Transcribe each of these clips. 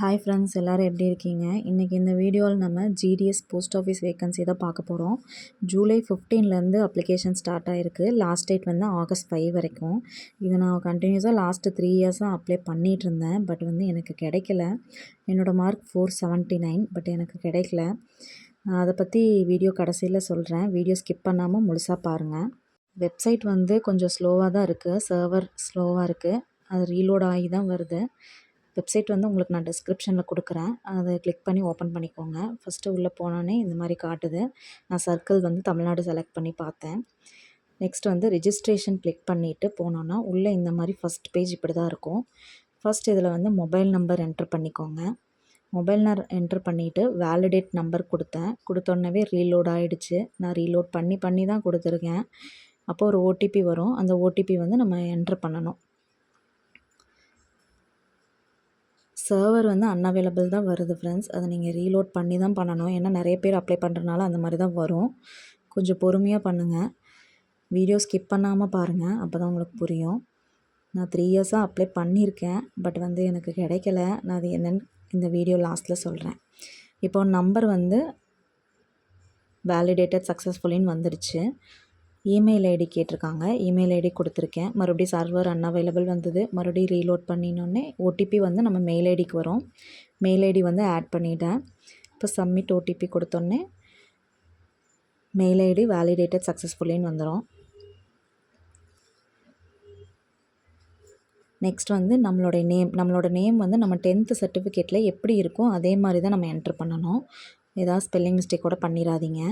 Hi friends, எல்லோரும் எப்படி இருக்கீங்க? இன்றைக்கி இந்த வீடியோவில் நம்ம ஜிடிஎஸ் போஸ்ட் ஆஃபீஸ் வேக்கன்சி தான் பார்க்க போகிறோம். ஜூலை 15லேருந்து அப்ளிகேஷன் ஸ்டார்ட் ஆகிருக்கு. லாஸ்ட் டேட் வந்து ஆகஸ்ட் 5 வரைக்கும். இது நான் கண்டினியூஸாக லாஸ்ட்டு 3 இயர்ஸாக அப்ளை பண்ணிகிட்டு இருந்தேன். பட் வந்து எனக்கு கிடைக்கல. என்னோடய மார்க் 479, பட் எனக்கு கிடைக்கல. அதை பற்றி வீடியோ கடைசியில் சொல்கிறேன். வீடியோ ஸ்கிப் பண்ணாமல் முழுசாக பாருங்கள். வெப்சைட் வந்து கொஞ்சம் ஸ்லோவாக தான் இருக்குது. சர்வர் ஸ்லோவாக இருக்குது. அது ரீலோட் ஆகி தான் வருது. வெப்சைட் வந்து உங்களுக்கு நான் டிஸ்கிரிப்ஷனில் கொடுக்குறேன். அதை கிளிக் பண்ணி ஓப்பன் பண்ணிக்கோங்க. ஃபஸ்ட்டு உள்ளே போனோடனே இந்த மாதிரி காட்டுது. நான் சர்க்கிள் வந்து தமிழ்நாடு செலக்ட் பண்ணி பார்த்தேன். நெக்ஸ்ட் வந்து ரிஜிஸ்ட்ரேஷன் கிளிக் பண்ணிவிட்டு போனோன்னா உள்ளே இந்த மாதிரி ஃபஸ்ட் பேஜ் இப்படி தான் இருக்கும். ஃபஸ்ட் இதில் வந்து மொபைல் நம்பர் என்ட்ரு பண்ணிக்கோங்க. மொபைல் என்ட்ரு பண்ணிவிட்டு வேலிடேட் நம்பர் கொடுத்தேன். கொடுத்தோன்னே ரீலோட் ஆகிடுச்சு. நான் ரீலோட் பண்ணி தான் கொடுத்துருக்கேன். அப்போது ஒரு ஓடிபி வரும். அந்த ஓடிபி வந்து நம்ம என்ட்ரு பண்ணணும். சர்வர் வந்து அன்அவைலபிள் தான் வருது ஃப்ரெண்ட்ஸ். அதை நீங்கள் ரீலோட் பண்ணி தான் பண்ணணும். ஏன்னா நிறைய பேர் அப்ளை பண்ணுறதுனால அந்த மாதிரி தான் வரும். கொஞ்சம் பொறுமையாக பண்ணுங்கள். வீடியோ ஸ்கிப் பண்ணாமல் பாருங்கள். அப்போ தான் உங்களுக்கு புரியும். நான் 3 இயர்ஸாக அப்ளை பண்ணியிருக்கேன். பட் வந்து எனக்கு கிடைக்கல. நான் அது என்னென்னு இந்த வீடியோ லாஸ்ட்டில் சொல்கிறேன். இப்போ நம்பர் வந்து வேலிடேட்டட் சக்ஸஸ்ஃபுல்லின்னு வந்துடுச்சு. இமெயில் ஐடி கேட்டிருக்காங்க. இமெயில் ஐடி கொடுத்துருக்கேன். மறுபடியும் சர்வர் அன்அவைலபிள் வந்தது. மறுபடியும் ரீலோட் பண்ணினோடனே ஓடிபி வந்து நம்ம மெயில் ஐடிக்கு வரும். மெயில் ஐடி வந்து ஆட் பண்ணிட்டேன். இப்போ சப்மிட் ஓடிபி கொடுத்தோன்னே மெயில் ஐடி வேலிடேட்டட் சக்ஸஸ்ஃபுல்லின்னு வந்துடும். நெக்ஸ்ட் வந்து நம்மளோட நேம் வந்து நம்ம 10th சர்டிஃபிகேட்டில் எப்படி இருக்கோ அதே மாதிரி தான் நம்ம என்ட்ரு பண்ணணும். ஏதாவது ஸ்பெல்லிங் மிஸ்டேக் கூட பண்ணிடாதீங்க.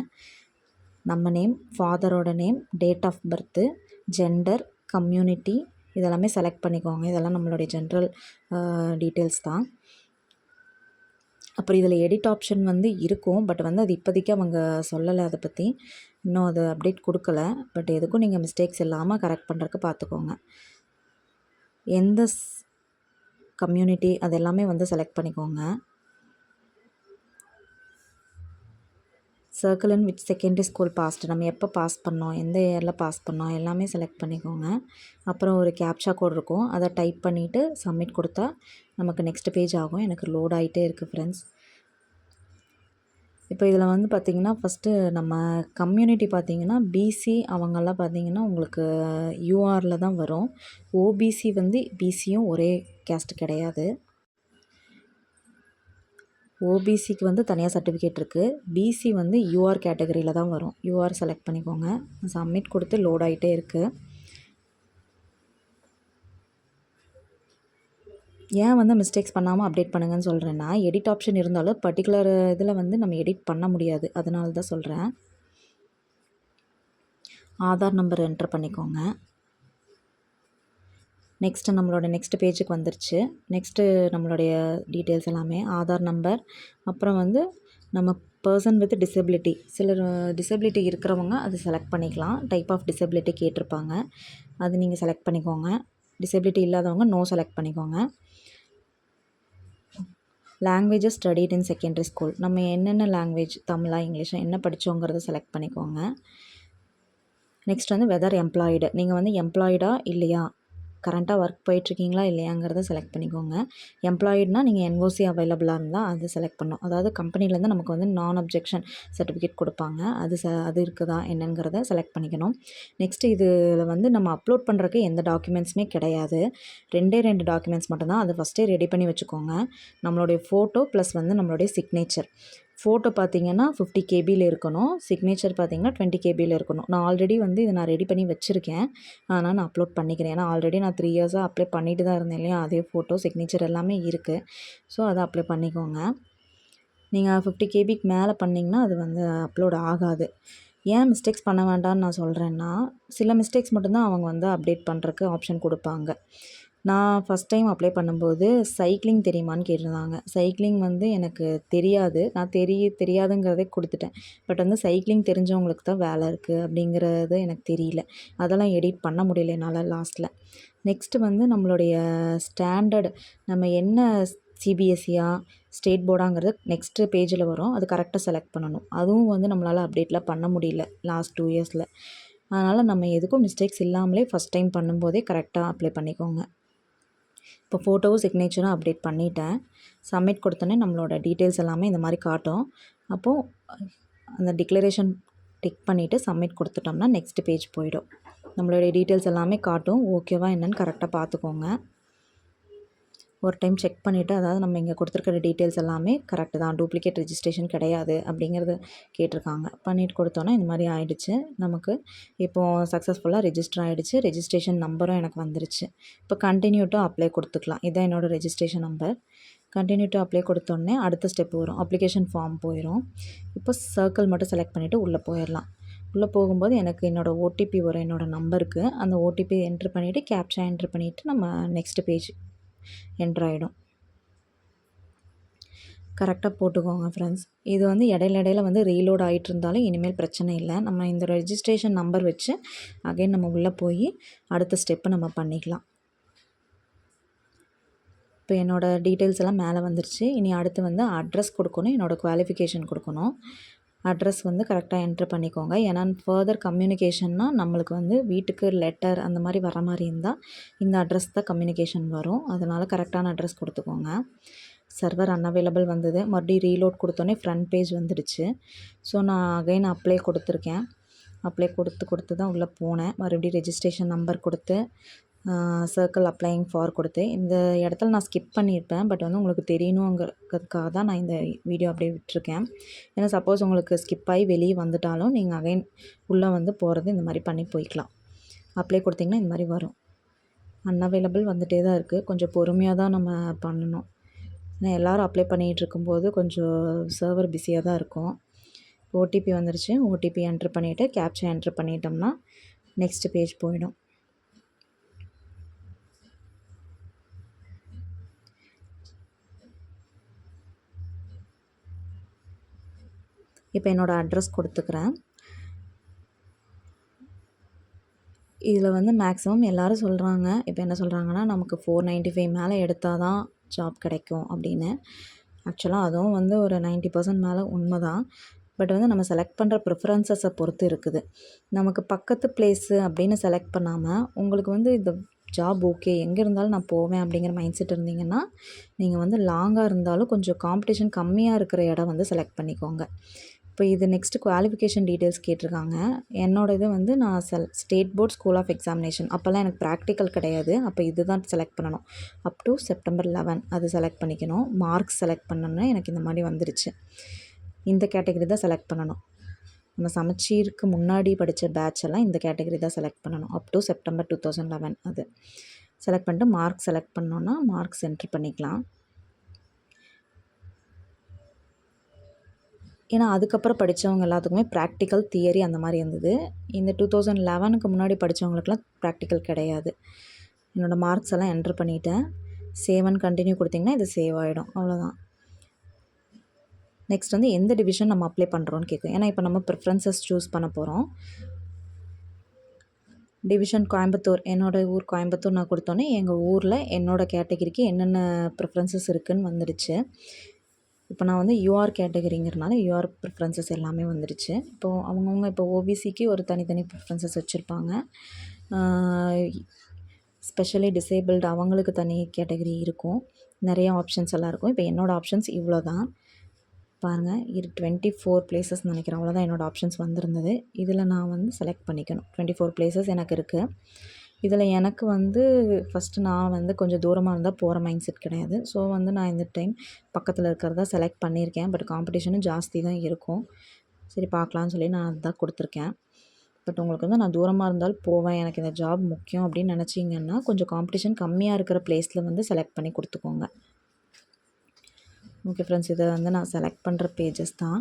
நம்ம நேம், ஃபாதரோட name, date of birth, gender, community இதெல்லாமே செலக்ட் பண்ணிக்கோங்க. இதெல்லாம் நம்மளுடைய ஜென்ரல் டீட்டெயில்ஸ் தான். அப்புறம் இதில் எடிட் ஆப்ஷன் வந்து இருக்கும். பட் வந்து அது இப்போதைக்கு அவங்க சொல்லலை. அதை பற்றி இன்னும் அது அப்டேட் கொடுக்கல. பட் எதுக்கும் நீங்கள் மிஸ்டேக்ஸ் இல்லாமல் கரெக்ட் பண்ணுறதுக்கு பார்த்துக்கோங்க. எந்த கம்யூனிட்டி அது எல்லாமே வந்து செலக்ட் பண்ணிக்கோங்க. Circle in which secondary school passed, நம்ம எப்போ பாஸ் பண்ணோம், எந்த இயரில் பாஸ் பண்ணோம் எல்லாமே செலக்ட் பண்ணிக்கோங்க. அப்புறம் ஒரு கேப்சா கோட் இருக்கும். அதை டைப் பண்ணிவிட்டு சப்மிட் கொடுத்தா நமக்கு நெக்ஸ்ட் பேஜ் ஆகும். எனக்கு லோட் ஆகிட்டே இருக்குது ஃப்ரெண்ட்ஸ். இப்போ இதில் வந்து பார்த்திங்கன்னா ஃபஸ்ட்டு நம்ம கம்யூனிட்டி பார்த்திங்கன்னா பிசி அவங்கெல்லாம் பார்த்திங்கன்னா உங்களுக்கு யூஆரில் தான் வரும். ஓபிசி வந்து பிசியும் ஒரே கேஸ்ட் கிடையாது. ஓபிசிக்கு வந்து தனியாக சர்டிஃபிகேட் இருக்குது. பிசி வந்து யூஆர் கேட்டகரியில் தான் வரும். யூஆர் செலக்ட் பண்ணிக்கோங்க. சப்மிட் கொடுத்து லோட் ஆகிட்டே இருக்குது. ஏன் வந்து மிஸ்டேக்ஸ் பண்ணாமல் அப்டேட் பண்ணுங்கன்னு சொல்கிறேன்னா, எடிட் ஆப்ஷன் இருந்தாலும் பர்டிகுலர் இதில் வந்து நம்ம எடிட் பண்ண முடியாது. அதனால தான் சொல்கிறேன். ஆதார் நம்பர் என்ட்ரு பண்ணிக்கோங்க. நெக்ஸ்ட்டு நம்மளோட நெக்ஸ்ட் பேஜுக்கு வந்துருச்சு. நெக்ஸ்ட்டு நம்மளுடைய டீட்டெயில்ஸ் எல்லாமே ஆதார் நம்பர், அப்புறம் வந்து நம்ம பர்சன் வித் டிசபிலிட்டி, சிலர் டிசபிலிட்டி இருக்கிறவங்க அது செலக்ட் பண்ணிக்கலாம். டைப் ஆஃப் டிசபிலிட்டி கேட்டிருப்பாங்க. அது நீங்கள் செலக்ட் பண்ணிக்கோங்க. டிசபிலிட்டி இல்லாதவங்க நோ செலக்ட் பண்ணிக்கோங்க. Languages studied in secondary school, நம்ம என்னென்ன லாங்குவேஜ், தமிழா இங்கிலீஷா என்ன படித்தோங்கிறத செலக்ட் பண்ணிக்கோங்க. நெக்ஸ்ட் வந்து வெதர் எம்ப்ளாய்டு, நீங்கள் வந்து எம்ப்ளாய்டா இல்லையா, கரண்ட்டாக ஒர்க் போயிட்டுருக்கீங்களா இல்லையாங்கிறத செலக்ட் பண்ணிக்கோங்க. எம்ப்ளாய்டுனா நீங்கள் என்ஓசி அவைலபிளாக இருந்தால் அது செலக்ட் பண்ணணும். அதாவது கம்பெனிலேருந்து நமக்கு வந்து நான் அப்ஜெக்ஷன் சர்டிஃபிகேட் கொடுப்பாங்க. அது இருக்குதா என்னங்கிறத செலக்ட் பண்ணிக்கணும். நெக்ஸ்ட்டு இதில் வந்து நம்ம அப்லோட் பண்ணுறதுக்கு எந்த டாக்குமெண்ட்ஸுமே கிடையாது. 2 டாக்குமெண்ட்ஸ் மட்டும்தான். அதை ஃபஸ்ட்டே ரெடி பண்ணி வச்சுக்கோங்க. நம்மளுடைய ஃபோட்டோ ப்ளஸ் வந்து நம்மளுடைய சிக்னேச்சர். ஃபோட்டோ பார்த்திங்கன்னா 50 கேபியில் இருக்கணும். சிக்னேச்சர் பார்த்திங்கன்னா 20 கேபியில் இருக்கணும். நான் ஆல்ரெடி வந்து இதை நான் ரெடி பண்ணி வச்சுருக்கேன். ஆனால் நான் அப்லோட் பண்ணிக்கிறேன். ஏன்னா ஆல்ரெடி நான் 3 இயர்ஸாக அப்ளை பண்ணிட்டு தான் இருந்தேன் இல்லையா, அதே ஃபோட்டோ சிக்னேச்சர் எல்லாமே இருக்குது. ஸோ அதை அப்ளை பண்ணிக்கோங்க. நீங்கள் 50 கேபிக்கு மேலே பண்ணிங்கன்னா அது வந்து அப்லோட் ஆகாது. ஏன் மிஸ்டேக்ஸ் பண்ண வேண்டாம்னு நான் சொல்கிறேன்னா, சில மிஸ்டேக்ஸ் மட்டும்தான் அவங்க வந்து அப்டேட் பண்ணுறதுக்கு ஆப்ஷன் கொடுப்பாங்க. நான் ஃபஸ்ட் டைம் அப்ளை பண்ணும்போது சைக்கிளிங் தெரியுமான்னு கேட்டிருந்தாங்க. சைக்கிளிங் வந்து எனக்கு தெரியாது. நான் தெரியாதுங்கிறதே கொடுத்துட்டேன். பட் வந்து சைக்கிளிங் தெரிஞ்சவங்களுக்கு தான் வேலை இருக்குது அப்படிங்கிறது எனக்கு தெரியல. அதெல்லாம் எடிட் பண்ண முடியல என்னால் லாஸ்ட்டில். நெக்ஸ்ட்டு வந்து நம்மளுடைய ஸ்டாண்டர்டு, நம்ம என்ன சிபிஎஸ்சியா ஸ்டேட் போர்டாங்கிறது நெக்ஸ்ட்டு பேஜில் வரும். அது கரெக்டாக செலக்ட் பண்ணணும். அதுவும் வந்து நம்மளால் அப்டேட்லாம் பண்ண முடியல லாஸ்ட் 2 இயர்ஸில். அதனால் நம்ம எதுக்கும் மிஸ்டேக்ஸ் இல்லாமலே ஃபஸ்ட் டைம் பண்ணும்போதே கரெக்டாக அப்ளை பண்ணிக்கோங்க. இப்போ ஃபோட்டோவும் சிக்னேச்சரும் அப்டேட் பண்ணிட்டேன். சப்மிட் கொடுத்தோன்னே நம்மளோட டீட்டெயில்ஸ் எல்லாமே இந்த மாதிரி காட்டும். அப்போது அந்த டிக்ளரேஷன் டிக் பண்ணிவிட்டு சப்மிட் கொடுத்துட்டோம்னா நெக்ஸ்ட் பேஜ் போயிடும். நம்மளுடைய டீட்டெயில்ஸ் எல்லாமே காட்டும். ஓகேவா என்னன்னு கரெக்டாக பார்த்துக்கோங்க. ஒரு டைம் செக் பண்ணிவிட்டு, அதாவது நம்ம இங்கே கொடுத்துருக்கிற டீட்டெயில்ஸ் எல்லாமே கரெக்டு தான், டூப்ளிகேட் ரெஜிஸ்ட்ரேஷன் கிடையாது அப்படிங்கிறது கேட்டிருக்காங்க. பண்ணிட்டு கொடுத்தோன்னா இந்த மாதிரி ஆயிடுச்சு. நமக்கு இப்போது சக்ஸஸ்ஃபுல்லாக ரெஜிஸ்டர் ஆகிடுச்சு. ரெஜிஸ்ட்ரேஷன் நம்பரும் எனக்கு வந்துருச்சு. இப்போ கண்டினியூ டு அப்ளை கொடுத்துக்கலாம். இதான் என்னோடய registration number. Continue to apply கொடுத்தோடனே அடுத்த ஸ்டெப் வரும். அப்ளிகேஷன் ஃபார்ம் போயிடும். இப்போ சர்க்கிள் மட்டும் செலக்ட் பண்ணிவிட்டு உள்ளே போயிடலாம். உள்ளே போகும்போது எனக்கு என்னோடய ஓடிபி வரும் என்னோடய நம்பருக்கு. அந்த ஓடிபி என்ட்ரு பண்ணிவிட்டு கேப்ச்சா என்ட்ரு பண்ணிவிட்டு நம்ம நெக்ஸ்ட் பேஜ் என்ட்ரு ஆகிடும். கரெக்டாக போட்டுக்கோங்க ஃப்ரெண்ட்ஸ். இது வந்து இடையில வந்து ரீலோட் ஆகிட்டு இருந்தாலும் இனிமேல் பிரச்சனை இல்லை. நம்ம இந்த ரெஜிஸ்ட்ரேஷன் நம்பர் வச்சு அகைன் நம்ம உள்ளே போய் அடுத்த ஸ்டெப்பு நம்ம பண்ணிக்கலாம். இப்போ என்னோடய டீட்டெயில்ஸ் எல்லாம் மேலே வந்துருச்சு. இனி அடுத்து வந்து அட்ரஸ் கொடுக்கணும், என்னோடய குவாலிஃபிகேஷன் கொடுக்கணும். அட்ரஸ் வந்து கரெக்டாக என்ட்ரு பண்ணிக்கோங்க. ஏன்னா ஃபர்தர் கம்யூனிகேஷன்னா நம்மளுக்கு வந்து வீட்டுக்கு லெட்டர் அந்த மாதிரி வர மாதிரி இருந்தால் இந்த அட்ரஸ் தான் கம்யூனிகேஷன் வரும். அதனால் கரெக்டான அட்ரஸ் கொடுத்துக்கோங்க. சர்வர் அன்அவைலபிள் வந்தது. மறுபடியும் ரீலோட் கொடுத்தோன்னே ஃப்ரண்ட் பேஜ் வந்துடுச்சு. ஸோ நான் அகைன் அப்ளை கொடுத்துருக்கேன். அப்ளை கொடுத்து தான் உள்ளே போனேன். மறுபடியும் ரெஜிஸ்ட்ரேஷன் நம்பர் கொடுத்து சர்க்கிள் அப்ளையிங் ஃபார் கொடுத்து இந்த இடத்துல நான் ஸ்கிப் பண்ணியிருப்பேன். பட் வந்து உங்களுக்கு தெரியணுங்கிறதுக்காக தான் நான் இந்த வீடியோ அப்படியே விட்டுருக்கேன். ஏன்னா சப்போஸ் உங்களுக்கு ஸ்கிப் ஆகி வெளியே வந்துட்டாலும் நீங்கள் அகைன் உள்ளே வந்து போகிறது இந்த மாதிரி பண்ணி போய்க்கலாம். அப்ளை கொடுத்திங்கன்னா இந்த மாதிரி வரும். அன்அவைலபிள் வந்துகிட்டே தான் இருக்குது. கொஞ்சம் பொறுமையாக தான் நம்ம பண்ணணும். ஏன்னா எல்லோரும் அப்ளை பண்ணிகிட்டு இருக்கும்போது கொஞ்சம் சர்வர் பிஸியாக தான் இருக்கும். ஓடிபி வந்துருச்சு. ஓடிபி என்ட்ரு பண்ணிவிட்டு கேப்ச்சா என்ட்ரு பண்ணிட்டோம்னா நெக்ஸ்ட் பேஜ் போயிடும். இப்போ என்னோடய அட்ரஸ் கொடுத்துக்கிறேன். இதில் வந்து மேக்ஸிமம் எல்லோரும் சொல்கிறாங்க, இப்போ என்ன சொல்கிறாங்கன்னா நமக்கு 495 மேலே எடுத்தால் தான் ஜாப் கிடைக்கும் அப்படின்னு. ஆக்சுவலாக அதுவும் வந்து ஒரு 90% மேலே உண்மை தான். பட் வந்து நம்ம செலக்ட் பண்ணுற ப்ரிஃபரன்சஸை பொறுத்து இருக்குது. நமக்கு பக்கத்து பிளேஸு அப்படின்னு செலக்ட் பண்ணாமல் உங்களுக்கு வந்து இந்த ஜாப் ஓகே, எங்கே இருந்தாலும் நான் போவேன் அப்படிங்கிற மைண்ட் செட் இருந்தீங்கன்னா நீங்கள் வந்து லாங்காக இருந்தாலும் கொஞ்சம் காம்படிஷன் கம்மியாக இருக்கிற இடம் வந்து செலக்ட் பண்ணிக்கோங்க. இப்போ இது நெக்ஸ்ட்டு குவாலிஃபிகேஷன் டீட்டெயில்ஸ் கேட்டிருக்காங்க. என்னோடய இது வந்து நான் state board school of examination அப்போல்லாம் எனக்கு ப்ராக்டிக்கல் கிடையாது. அப்போ இது தான் செலக்ட் பண்ணணும். அப் டு செப்டம்பர் 11 அது செலக்ட் பண்ணிக்கணும். மார்க்ஸ் செலக்ட் பண்ணணுன்னா எனக்கு இந்த மாதிரி வந்துருச்சு. இந்த கேட்டகரி தான் செலக்ட் பண்ணணும். நம்ம சமச்சீருக்கு முன்னாடி படித்த பேட்ச் எல்லாம் இந்த கேட்டகரி தான் செலக்ட் பண்ணணும். அப் டு செப்டம்பர் 2011 அது செலக்ட் பண்ணிட்டு மார்க்ஸ் செலக்ட் பண்ணோன்னா மார்க்ஸ் என்ட்ரு பண்ணிக்கலாம். ஏன்னா அதுக்கப்புறம் படித்தவங்க எல்லாத்துக்குமே ப்ராக்டிக்கல், தியரி அந்த மாதிரி இருந்தது. இந்த 2011க்கு முன்னாடி படித்தவங்களுக்குலாம் ப்ராக்டிக்கல் கிடையாது. என்னோடய மார்க்ஸ் எல்லாம் என்ட்ரு பண்ணிவிட்டேன். சேவ் அண்ட் கண்டினியூ கொடுத்திங்கன்னா இது சேவ் ஆகிடும். அவ்வளோதான். நெக்ஸ்ட் வந்து எந்த டிவிஷன் நம்ம அப்ளை பண்ணுறோன்னு கேட்கும். ஏன்னா இப்போ நம்ம ப்ரிஃபரன்சஸ் சூஸ் பண்ண போகிறோம். டிவிஷன் கோயம்புத்தூர், என்னோடய ஊர் கோயம்புத்தூர் நான் கொடுத்தோன்னே எங்கள் ஊரில் என்னோடய கேட்டகிரிக்கு என்னென்ன ப்ரிஃபரன்சஸ் இருக்குதுன்னு வந்துடுச்சு. இப்போ நான் வந்து யூஆர் கேட்டகரிங்கிறனால யூஆர் ப்ரிஃபரன்சஸ் எல்லாமே வந்துடுச்சு. இப்போது அவங்கவுங்க இப்போ ஓபிசிக்கு ஒரு தனித்தனி ப்ரிஃபரன்சஸ் வச்சுருப்பாங்க. ஸ்பெஷலி டிசேபிள்டு அவங்களுக்கு தனி கேட்டகரி இருக்கும். நிறைய ஆப்ஷன்ஸ் எல்லாம் இருக்கும். இப்போ என்னோடய ஆப்ஷன்ஸ் இவ்வளோ தான். பாருங்கள், இது 24 பிளேசஸ் நினைக்கிறேன். அவ்வளோதான் என்னோடய ஆப்ஷன்ஸ் வந்திருந்தது. இதில் நான் வந்து செலக்ட் பண்ணிக்கணும். 24 பிளேசஸ் எனக்கு இருக்குது. இதில் எனக்கு வந்து ஃபஸ்ட்டு நான் வந்து கொஞ்சம் தூரமாக இருந்தால் போகிற மைண்ட் செட் கிடையாது. ஸோ வந்து நான் இந்த டைம் பக்கத்தில் இருக்கிறதா செலக்ட் பண்ணியிருக்கேன். பட் காம்படிஷனும் ஜாஸ்தி தான் இருக்கும். சரி பார்க்கலான்னு சொல்லி நான் அதுதான் கொடுத்துருக்கேன். பட் உங்களுக்கு வந்து நான் தூரமாக இருந்தாலும் போவேன், எனக்கு இந்த ஜாப் முக்கியம் அப்படின்னு நினச்சிங்கன்னா கொஞ்சம் காம்படிஷன் கம்மியாக இருக்கிற பிளேஸில் வந்து செலக்ட் பண்ணி கொடுத்துக்கோங்க. ஓகே ஃப்ரெண்ட்ஸ், இதை வந்து நான் செலக்ட் பண்ணுற பேஜஸ் தான்.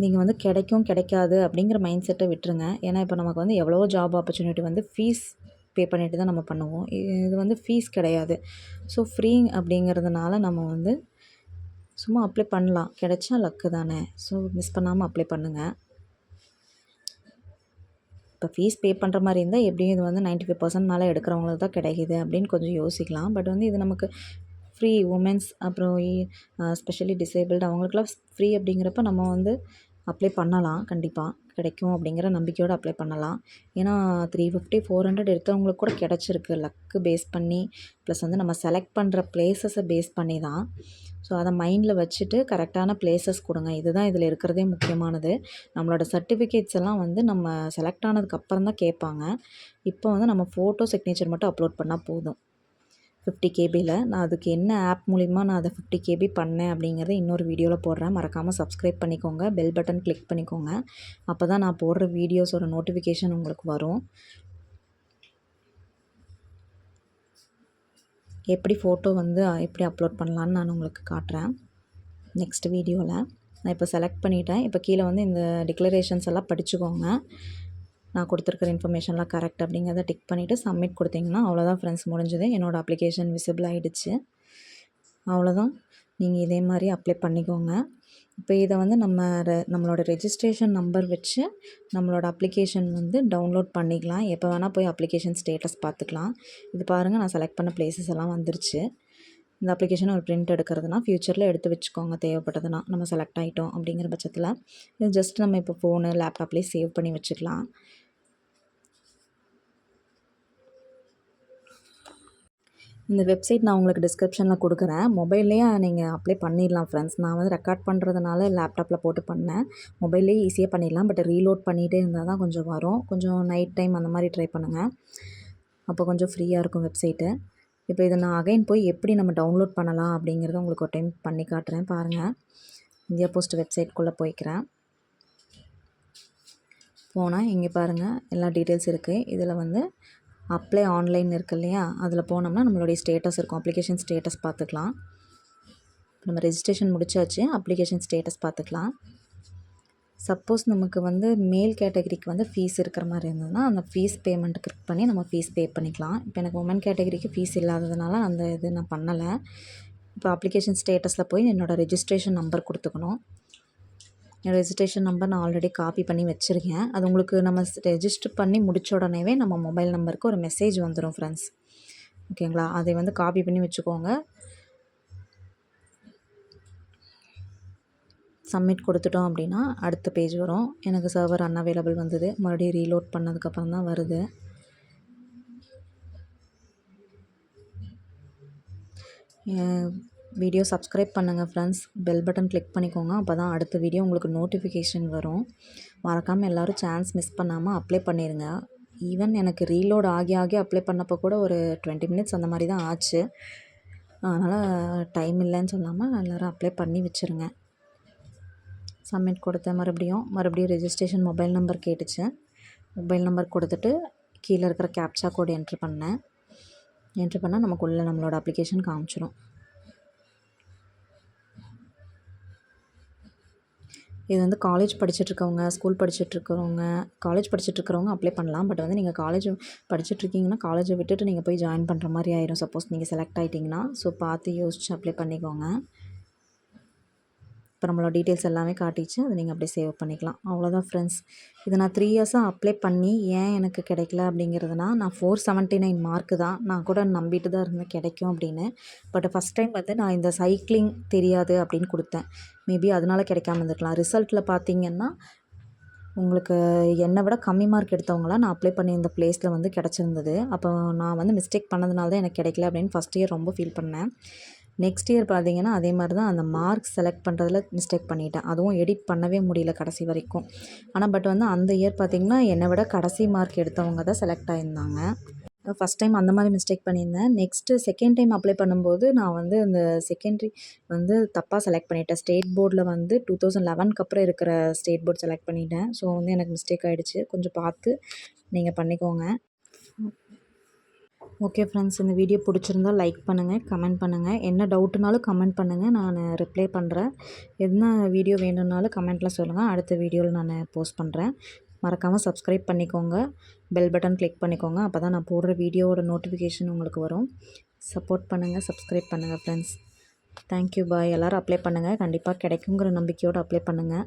நீங்கள் வந்து கிடைக்கும் கிடைக்காது அப்படிங்கிற மைண்ட் செட்டை விட்டுருங்க. ஏன்னா இப்போ நமக்கு வந்து எவ்வளோ ஜாப் ஆப்பர்ச்சுனிட்டி வந்து ஃபீஸ் பே பண்ணிவிட்டு தான் நம்ம பண்ணுவோம். இது வந்து ஃபீஸ் கிடையாது. ஸோ ஃப்ரீ அப்படிங்கிறதுனால நம்ம வந்து சும்மா அப்ளை பண்ணலாம். கிடைச்சா லக்கு தானே. ஸோ மிஸ் பண்ணாமல் அப்ளை பண்ணுங்கள். இப்போ ஃபீஸ் பே பண்ணுற மாதிரி இருந்தால் எப்படியும் இது வந்து 95% மேலே எடுக்கிறவங்களுக்கு தான் கிடைக்கிது அப்படின்னு கொஞ்சம் யோசிக்கலாம். பட் வந்து இது நமக்கு ஃப்ரீ உமன்ஸ், அப்புறம் ஸ்பெஷலி டிசேபிள்டு அவங்களுக்குலாம் ஃப்ரீ அப்படிங்கிறப்ப நம்ம வந்து அப்ளை பண்ணலாம். கண்டிப்பாக கிடைக்கும் அப்படிங்கிற நம்பிக்கையோடு அப்ளை பண்ணலாம். ஏன்னா 350 400 எடுத்தவங்களுக்கு கூட கிடச்சிருக்கு. லக்கு பேஸ் பண்ணி ப்ளஸ் வந்து நம்ம செலக்ட் பண்ணுற பிளேஸஸை பேஸ் பண்ணி தான். ஸோ அதை மைண்டில் வச்சுட்டு கரெக்டான பிளேஸஸ் கொடுங்க. இதுதான் இதில் இருக்கிறதே முக்கியமானது. நம்மளோட சர்டிஃபிகேட்ஸ் எல்லாம் வந்து நம்ம செலக்ட் ஆனதுக்கப்புறம் தான் கேட்பாங்க. இப்போ வந்து நம்ம ஃபோட்டோ சிக்னேச்சர் மட்டும் அப்லோட் பண்ணால் போதும். 50 கேபியில் நான் அதுக்கு என்ன ஆப் மூலிமா நான் அதை 50 கேபி பண்ணேன் அப்படிங்கிறத இன்னொரு வீடியோவில் போடுறேன். மறக்காமல் சப்ஸ்கிரைப் பண்ணிக்கோங்க, பெல் பட்டன் கிளிக் பண்ணிக்கோங்க. அப்போ தான் நான் போடுற வீடியோஸோட நோட்டிஃபிகேஷன் உங்களுக்கு வரும். எப்படி ஃபோட்டோ வந்து எப்படி அப்லோட் பண்ணலான்னு நான் உங்களுக்கு காட்டுறேன் நெக்ஸ்ட் வீடியோவில். நான் இப்போ செலக்ட் பண்ணிட்டேன். இப்போ கீழே வந்து இந்த டிக்ளரேஷன்ஸ் எல்லாம் படிச்சுக்கோங்க. நான் கொடுத்துருக்குற இன்ஃபர்மேஷன்லாம் கரெக்ட் அப்படிங்கிறத டிக் பண்ணிவிட்டு சப்மிட் கொடுத்தீங்கன்னா அவ்வளோதான் ஃப்ரெண்ட்ஸ், முடிஞ்சது. என்னோடய அப்ளிகேஷன் விசிபிள் ஆகிடுச்சு. அவ்வளோதான். நீங்கள் இதே மாதிரி அப்ளை பண்ணிக்கோங்க. இப்போ இதை வந்து நம்மளோட ரெஜிஸ்ட்ரேஷன் நம்பர் வச்சு நம்மளோட அப்ளிகேஷன் வந்து டவுன்லோட் பண்ணிக்கலாம். எப்போ வேணால் போய் அப்ளிகேஷன் ஸ்டேட்டஸ் பார்த்துக்கலாம். இது பாருங்கள், நான் செலக்ட் பண்ண பிளேசஸ் எல்லாம் வந்துருச்சு. இந்த அப்ளிகேஷன் ஒரு பிரிண்ட் எடுக்கிறதுனா ஃப்யூச்சரில் எடுத்து வச்சுக்கோங்க, தேவைப்பட்டதுன்னா. நம்ம செலக்ட் ஆகிட்டோம் அப்படிங்கிற பட்சத்தில் இது ஜஸ்ட் நம்ம இப்போ ஃபோனு லேப்டாப்லேயே சேவ் பண்ணி வச்சுக்கலாம். இந்த வெப்சைட் நான் உங்களுக்கு டிஸ்கிரிப்ஷனில் கொடுக்குறேன். மொபைல்லேயே நீங்கள் அப்ளை பண்ணிடலாம் ஃப்ரெண்ட்ஸ். நான் வந்து ரெக்கார்ட் பண்ணுறதுனால லேப்டாப்பில் போட்டு பண்ணேன். மொபைல்லேயே ஈஸியாக பண்ணிடலாம். பட் ரீலோட் பண்ணிகிட்டே இருந்தால் தான் கொஞ்சம் வரும். கொஞ்சம் நைட் டைம் அந்த மாதிரி ட்ரை பண்ணுங்கள். அப்போ கொஞ்சம் ஃப்ரீயாக இருக்கும் வெப்சைட்டு. இப்போ இதை நான் அகைன் போய் எப்படி நம்ம டவுன்லோட் பண்ணலாம் அப்படிங்கிறத உங்களுக்கு ஒரு டைம் பண்ணி காட்டுறேன் பாருங்கள். இந்தியா போஸ்ட் வெப்சைட்குள்ளே போய்க்கிறேன். போனால் இங்கே பாருங்கள் எல்லா டீட்டெயில்ஸ் இருக்குது. இதில் வந்து அப்ளை ஆன்லைன் இருக்குது இல்லையா, அதில் போனோம்னா நம்மளுடைய ஸ்டேட்டஸ் இருக்கும். அப்ளிகேஷன் ஸ்டேட்டஸ் பார்த்துக்கலாம். நம்ம ரெஜிஸ்ட்ரேஷன் முடிச்சாச்சு. அப்ளிகேஷன் ஸ்டேட்டஸ் பார்த்துக்கலாம். சப்போஸ் நமக்கு வந்து மேல் கேட்டகரிக்கு வந்து ஃபீஸ் இருக்கிற மாதிரி இருந்ததுன்னா அந்த ஃபீஸ் பேமெண்ட் கிளிக் பண்ணி நம்ம ஃபீஸ் பே பண்ணிக்கலாம். இப்போ எனக்கு உமன் கேட்டகரிக்கு ஃபீஸ் இல்லாததுனால அந்த இது நான் பண்ணலை. இப்போ அப்ளிகேஷன் ஸ்டேட்டஸில் போய் என்னோடய ரெஜிஸ்ட்ரேஷன் நம்பர் கொடுத்துக்கணும். என்னோடய ரெஜிஸ்ட்ரேஷன் நம்பர் நான் ஆல்ரெடி காப்பி பண்ணி வச்சுருக்கேன். அது உங்களுக்கு நம்ம ரெஜிஸ்டர் பண்ணி முடிச்ச உடனேவே நம்ம மொபைல் நம்பருக்கு ஒரு மெசேஜ் வந்துடும் ஃப்ரெண்ட்ஸ். ஓகேங்களா, அதை வந்து காப்பி பண்ணி வச்சுக்கோங்க. சப்மிட் கொடுத்துட்டோம் அப்படின்னா அடுத்த பேஜ் வரும். எனக்கு சர்வர் அன்அவைலபிள் வந்தது. மறுபடியும் ரீலோட் பண்ணதுக்கப்புறம் தான் வருது. வீடியோ சப்ஸ்கிரைப் பண்ணுங்கள் ஃப்ரெண்ட்ஸ். பெல் பட்டன் கிளிக் பண்ணிக்கோங்க. அப்போ தான் அடுத்த வீடியோ உங்களுக்கு நோட்டிஃபிகேஷன் வரும். மறக்காமல் எல்லோரும் சான்ஸ் மிஸ் பண்ணாமல் அப்ளை பண்ணிடுங்க. ஈவன் எனக்கு ரீலோட் ஆகி அப்ளை பண்ணப்போ கூட ஒரு 20 மினிட்ஸ் அந்த மாதிரி தான் ஆச்சு. அதனால் டைம் இல்லைன்னு சொல்லாமல் எல்லோரும் அப்ளை பண்ணி வச்சுருங்க. சப்மிட் கொடுத்தேன். மறுபடியும் ரெஜிஸ்ட்ரேஷன் மொபைல் நம்பர் கேட்டுச்சு. மொபைல் நம்பர் கொடுத்துட்டு கீழே இருக்கிற கேப்சா கோட் என்ட்ரு பண்ணால் நமக்குள்ளே நம்மளோட அப்ளிகேஷன் காமிச்சிடும். இது வந்து காலேஜ் படிச்சுட்ருக்கவங்க, ஸ்கூல் படிச்சுட்ருக்கிறவங்க, காலேஜ் படிச்சுட்ருக்கிறவங்க அப்ளை பண்ணலாம். பட் வந்து நீங்கள் காலேஜ் படிச்சுட்ருக்கீங்கன்னா காலேஜை விட்டுட்டு நீங்கள் போய் ஜாயின் பண்ணுற மாதிரி ஆயிரும் சப்போஸ் நீங்கள் செலக்ட் ஆகிட்டிங்கன்னா. ஸோ பார்த்து யோசிச்சு அப்ளை பண்ணிக்கோங்க. இப்போ நம்மளோட டீட்டெயில்ஸ் எல்லாமே காட்டிச்சு. அதை நீங்கள் அப்படியே சேவ் பண்ணிக்கலாம். அவ்வளோதான் ஃப்ரெண்ட்ஸ். இதை நான் 3 இயர்ஸாக அப்ளை பண்ணி ஏன் எனக்கு கிடைக்கல அப்படிங்கிறதுனா, நான் 479 மார்க்கு தான். நான் கூட நம்பிட்டு தான் இருந்தேன் கிடைக்கும் அப்படின்னு. பட் ஃபஸ்ட் டைம் வந்து நான் இந்த சைக்கிளிங் தெரியாது அப்படின்னு கொடுத்தேன். மேபி அதனால கிடைக்காம இருந்திருக்கலாம். ரிசல்ட்டில் பார்த்தீங்கன்னா உங்களுக்கு என்னை விட கம்மி மார்க் எடுத்தவங்களாம் நான் அப்ளை பண்ணியிருந்த ப்ளேஸில் வந்து கிடச்சிருந்தது. அப்போ நான் வந்து மிஸ்டேக் பண்ணதுனால தான் எனக்கு கிடைக்கல அப்படின்னு ஃபஸ்ட் இயர் ரொம்ப ஃபீல் பண்ணேன். நெக்ஸ்ட் இயர் பார்த்தீங்கன்னா அதே மாதிரி தான் அந்த மார்க் செலக்ட் பண்ணுறதுல மிஸ்டேக் பண்ணிட்டேன். அதுவும் எடிட் பண்ணவே முடியல கடைசி வரைக்கும். ஆனால் பட் வந்து அந்த இயர் பார்த்திங்கன்னா என்னை விட கடைசி மார்க் எடுத்தவங்க தான் செலக்ட் ஆகியிருந்தாங்க. ஃபஸ்ட் டைம் அந்த மாதிரி மிஸ்டேக் பண்ணியிருந்தேன். செகண்ட் டைம் அப்ளை பண்ணும்போது நான் வந்து இந்த செகண்ட்ரி வந்து தப்பாக செலக்ட் பண்ணிட்டேன். ஸ்டேட் போர்டில் வந்து 2011க்கு அப்புறம் இருக்கிற ஸ்டேட் போர்ட் செலக்ட் பண்ணிட்டேன். ஸோ வந்து எனக்கு மிஸ்டேக் ஆகிடுச்சு. கொஞ்சம் பார்த்து நீங்கள் பண்ணிக்கோங்க. ஓகே ஃப்ரெண்ட்ஸ், இந்த வீடியோ பிடிச்சிருந்தால் லைக் பண்ணுங்கள், கமெண்ட் பண்ணுங்கள். என்ன டவுட்டுனாலும் கமெண்ட் பண்ணுங்கள், நான் ரிப்ளை பண்ணுறேன். என்ன வீடியோ வேணும்னாலும் கமெண்ட்டில் சொல்லுங்கள். அடுத்த வீடியோவில் நான் போஸ்ட் பண்ணுறேன். மறக்காமல் சப்ஸ்கிரைப் பண்ணிக்கோங்க, பெல் பட்டன் கிளிக் பண்ணிக்கோங்க. அப்போ தான் நான் போடுற வீடியோவோட நோட்டிஃபிகேஷன் உங்களுக்கு வரும். சப்போர்ட் பண்ணுங்கள், சப்ஸ்கிரைப் பண்ணுங்கள் ஃப்ரெண்ட்ஸ். தேங்க்யூ, பாய். எல்லோரும் அப்ளை பண்ணுங்கள். கண்டிப்பாக கிடைக்குங்கிற நம்பிக்கையோடு அப்ளை பண்ணுங்கள்.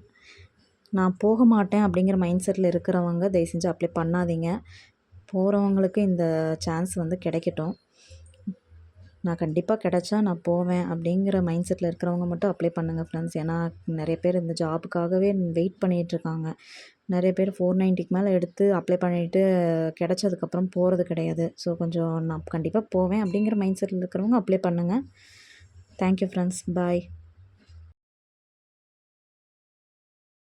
நான் போக மாட்டேன் அப்படிங்கிற மைண்ட் செட்டில் இருக்கிறவங்க தயவு செஞ்சு அப்ளை பண்ணாதீங்க. போகிறவங்களுக்கு இந்த சான்ஸ் வந்து கிடைக்கட்டும். நான் கண்டிப்பாக கிடச்சா நான் போவேன் அப்படிங்கிற மைண்ட் செட்டில் இருக்கிறவங்க மட்டும் அப்ளை பண்ணுங்கள் ஃப்ரெண்ட்ஸ். ஏன்னா நிறைய பேர் இந்த ஜாபுக்காகவே வெயிட் பண்ணிகிட்ருக்காங்க. நிறைய பேர் 490க்கு மேலே எடுத்து அப்ளை பண்ணிவிட்டு கிடச்சதுக்கப்புறம் போகிறது கிடையாது. ஸோ கொஞ்சம் நான் கண்டிப்பாக போவேன் அப்படிங்கிற மைண்ட் செட்டில் இருக்கிறவங்க அப்ளை பண்ணுங்கள். Thank you friends. பாய்.